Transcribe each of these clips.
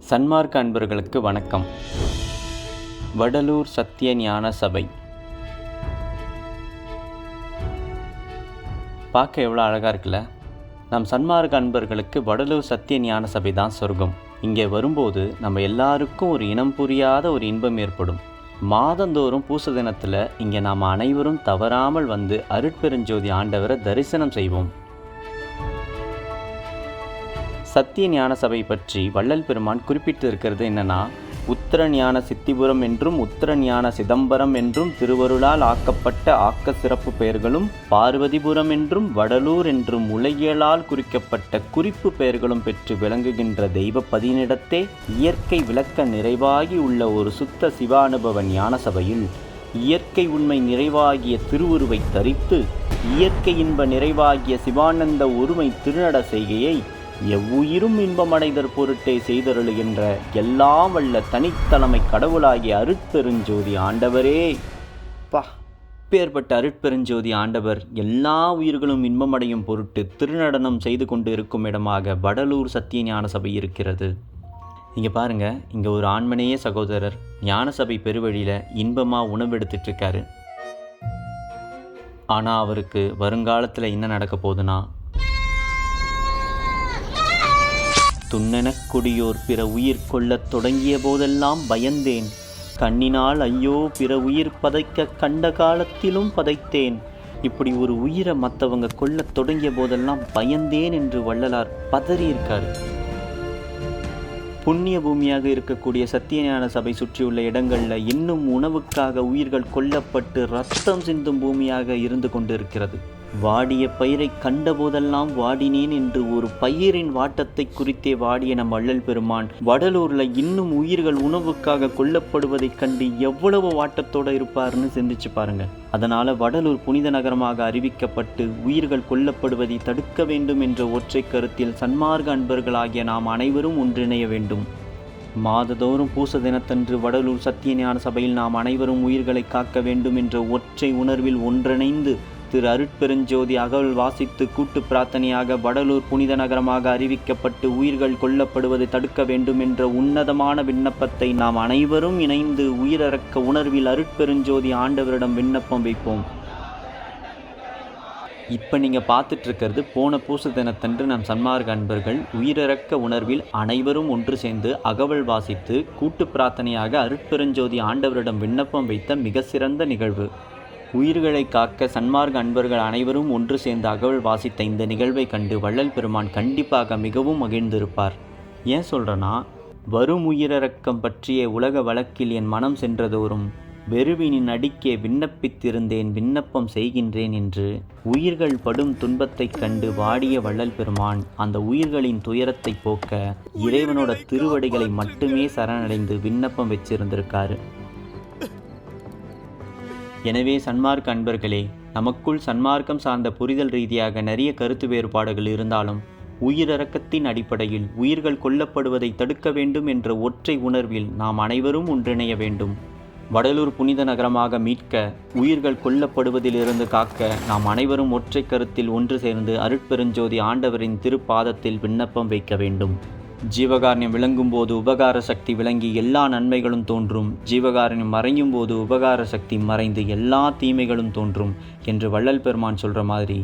சன்மார்க்க அன்பர்களுக்கு வணக்கம். வடலூர் சத்திய ஞான சபை பார்க்க எவ்வளோ அழகாக இருக்குல்ல. நம் சன்மார்க்க அன்பர்களுக்கு வடலூர் சத்திய ஞான சபை தான் சொர்க்கம். இங்கே வரும்போது நம்ம எல்லாருக்கும் ஒரு இனம் புரியாத ஒரு இன்பம் ஏற்படும். மாதந்தோறும் பூச தினத்தில் இங்கே நாம் அனைவரும் தவறாமல் வந்து அருட்பெருஞ்சோதி ஆண்டவரை தரிசனம் செய்வோம். சத்திய ஞான சபை பற்றி வள்ளல் பெருமான் குறிப்பிட்டு இருக்கிறது என்னன்னா, உத்தர ஞான சித்திபுரம் என்றும் உத்தர ஞான சிதம்பரம் என்றும் திருவருளால் ஆக்கப்பட்ட ஆக்க சிறப்பு பெயர்களும், பார்வதிபுரம் என்றும் வடலூர் என்றும் உலகியலால் குறிக்கப்பட்ட குறிப்பு பெயர்களும் பெற்று விளங்குகின்ற தெய்வ பதினிடத்தே இயற்கை விளக்க நிறைவாகி உள்ள ஒரு சுத்த சிவானுபவ ஞான சபையில் இயற்கை உண்மை நிறைவாகிய திருவுருவை தரித்து இயற்கை இன்ப நிறைவாகிய சிவானந்த ஒருமை திருநட செய்கையை எவ்வுயிரும் இன்பமடைதற் பொருட்டே செய்தருளுகின்ற எல்லாம் வல்ல தனித்தலைமை கடவுளாகிய அருட்பெருஞ்சோதி ஆண்டவரே பேர்பட்ட அருட்பெருஞ்சோதி ஆண்டவர் எல்லா உயிர்களும் இன்பமடையும் பொருட்டு திருநடனம் செய்து கொண்டு இருக்கும் இடமாக வடலூர் சத்திய ஞான சபை இருக்கிறது. இங்கே பாருங்க, இங்கே ஒரு ஆண்மனேய சகோதரர் ஞான சபை பெருவழியில் இன்பமாக உணவெடுத்துட்டு இருக்காரு. ஆனால் அவருக்கு வருங்காலத்தில் என்ன நடக்க போகுதுன்னா, துண்ணெனக் கொடியோர் பிற உயிர் கொள்ளத் தொடங்கிய போதெல்லாம் பயந்தேன், கண்ணினால் ஐயோ பிற உயிர் பதைக்க கண்ட காலத்திலும் பதைத்தேன். இப்படி ஒரு உயிரை மற்றவங்க கொள்ளத் தொடங்கிய போதெல்லாம் பயந்தேன் என்று வள்ளலார் பதறியிருக்காரு. புண்ணிய பூமியாக இருக்கக்கூடிய சத்தியஞான சபை சுற்றியுள்ள இடங்களில் இன்னும் உணவுக்காக உயிர்கள் கொல்லப்பட்டு ரத்தம் சிந்தும் பூமியாக இருந்து கொண்டிருக்கிறது. வாடிய பயிரை கண்டபோதெல்லாம் வாடினேன் என்று ஒரு பயிரின் வாட்டத்தை குறித்தே வாடிய நம் வள்ளல் பெருமான் வடலூரில் இன்னும் உயிர்கள் உணவுக்காக கொல்லப்படுவதை கண்டு எவ்வளவு வாட்டத்தோடு இருப்பார்னு சிந்திச்சு பாருங்க. அதனால வடலூர் புனித நகரமாக அறிவிக்கப்பட்டு உயிர்கள் கொல்லப்படுவதை தடுக்க வேண்டும் என்ற ஒற்றை கருத்தில் சன்மார்க்க அன்பர்களாகிய நாம் அனைவரும் ஒன்றிணைய வேண்டும். மாதந்தோறும் பூச தினத்தன்று வடலூர் சத்திய ஞான சபையில் நாம் அனைவரும் உயிர்களை காக்க வேண்டும் என்ற ஒற்றை உணர்வில் ஒன்றிணைந்து திரு அருட்பெருஞ்சோதி அகவல் வாசித்து கூட்டு பிரார்த்தனையாக வடலூர் புனித நகரமாக அறிவிக்கப்பட்டு உயிர்கள் கொல்லப்படுவதை தடுக்க வேண்டும் என்ற உன்னதமான விண்ணப்பத்தை நாம் அனைவரும் இணைந்து உயிரறக்க உணர்வில் அருட்பெருஞ்சோதி ஆண்டவரிடம் விண்ணப்பம் வைப்போம். இப்போ நீங்கள் பார்த்துட்டு இருக்கிறது போன பூச தினத்தன்று நம் சன்மார்க்க அன்பர்கள் உயிரிறக்க உணர்வில் அனைவரும் ஒன்று சேர்ந்து அகவல் வாசித்து கூட்டு பிரார்த்தனையாக அருட்பெருஞ்சோதி ஆண்டவரிடம் விண்ணப்பம் வைத்த மிக சிறந்த நிகழ்வு. உயிர்களை காக்க சன்மார்க்க அன்பர்கள் அனைவரும் ஒன்று சேர்ந்து அகவல் வாசித்த இந்த நிகழ்வை கண்டு வள்ளல் பெருமான் கண்டிப்பாக மிகவும் மகிழ்ந்திருப்பார். ஏன் சொல்கிறேன்னா, வரும் உயிரிறக்கம் பற்றிய உலக வழக்கில் என் மனம் சென்றதோறும் வெறுவினின் அடிக்கே விண்ணப்பித்திருந்தேன், விண்ணப்பம் செய்கின்றேன் என்று உயிர்கள் படும் துன்பத்தைக் கண்டு வாடிய வள்ளல் பெருமான் அந்த உயிர்களின் துயரத்தை போக்க இறைவனோட திருவடிகளை மட்டுமே சரணடைந்து விண்ணப்பம் வச்சிருந்திருக்காரு. எனவே சன்மார்க்க அன்பர்களே, நமக்குள் சன்மார்க்கம் சார்ந்த புரிதல் ரீதியாக நிறைய கருத்து வேறுபாடுகள் இருந்தாலும் உயிரிறக்கத்தின் அடிப்படையில் உயிர்கள் கொல்லப்படுவதை தடுக்க வேண்டும் என்ற ஒற்றை உணர்வில் நாம் அனைவரும் ஒன்றிணைய வேண்டும். வடலூர் புனித நகரமாக மீட்க, உயிர்கள் கொல்லப்படுவதிலிருந்து காக்க நாம் அனைவரும் ஒற்றை கருத்தில் ஒன்று சேர்ந்து அருட்பெருஞ்சோதி ஆண்டவரின் திருப்பாதத்தில் விண்ணப்பம் வைக்க வேண்டும். ஜீவகாரண்யம் விளங்கும் போது உபகார சக்தி விளங்கி எல்லா நன்மைகளும் தோன்றும், ஜீவகாரண்யம் மறையும் போது உபகார சக்தி மறைந்து எல்லா தீமைகளும் தோன்றும் என்று வள்ளல் பெருமான் சொல்கிற மாதிரி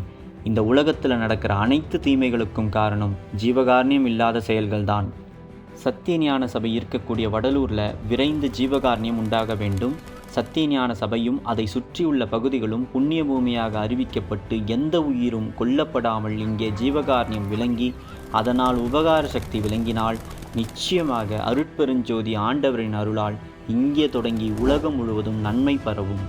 இந்த உலகத்தில் நடக்கிற அனைத்து தீமைகளுக்கும் காரணம் ஜீவகாரண்யம் இல்லாத செயல்கள்தான். சத்திய ஞான சபை இருக்கக்கூடிய வடலூரில் விரைந்து ஜீவகாரண்யம் உண்டாக வேண்டும். சத்திய ஞான சபையும் அதை சுற்றியுள்ள பகுதிகளும் புண்ணிய பூமியாக அறிவிக்கப்பட்டு எந்த உயிரும் கொல்லப்படாமல் இங்கே ஜீவகாரண்யம் விளங்கி அதனால் உபகார சக்தி விளங்கினால் நிச்சயமாக அருட்பெருஞ்சோதி ஆண்டவரின் அருளால் இங்கே தொடங்கி உலகம் முழுவதும் நன்மை பரவும்.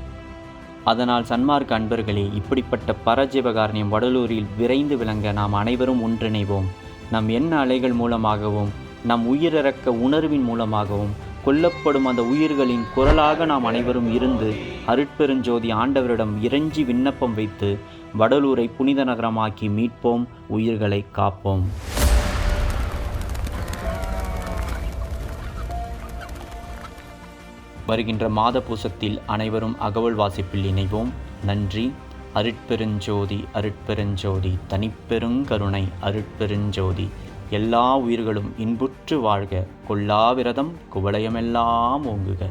அதனால் சன்மார்க்க அன்பர்களே, இப்படிப்பட்ட பரஜீவகாரண்யம் வடலூரில் விரைந்து விளங்க நாம் அனைவரும் ஒன்றிணைவோம். நம் எண்ண அலைகள் மூலமாகவும் நம் உயிரிறக்க உணர்வின் மூலமாகவும் கொல்லப்படும் அந்த உயிர்களின் குரலாக நாம் அனைவரும் இருந்து அருட்பெருஞ்சோதி ஆண்டவரிடம் இறைஞ்சி விண்ணப்பம் வைத்து வடலூரை புனித நகரமாக்கி மீட்போம், உயிர்களை காப்போம். வருகின்ற மாத பூசத்தில் அனைவரும் அகவல் வாசிப்பில் இணைவோம். நன்றி. அருட்பெருஞ்சோதி அருட்பெருஞ்சோதி தனிப்பெருங்கருணை அருட்பெருஞ்சோதி எல்லா உயிர்களும் இன்புற்று வாழ்க. கொல்லாவிரதம் குவலயமெல்லாம் ஓங்குக.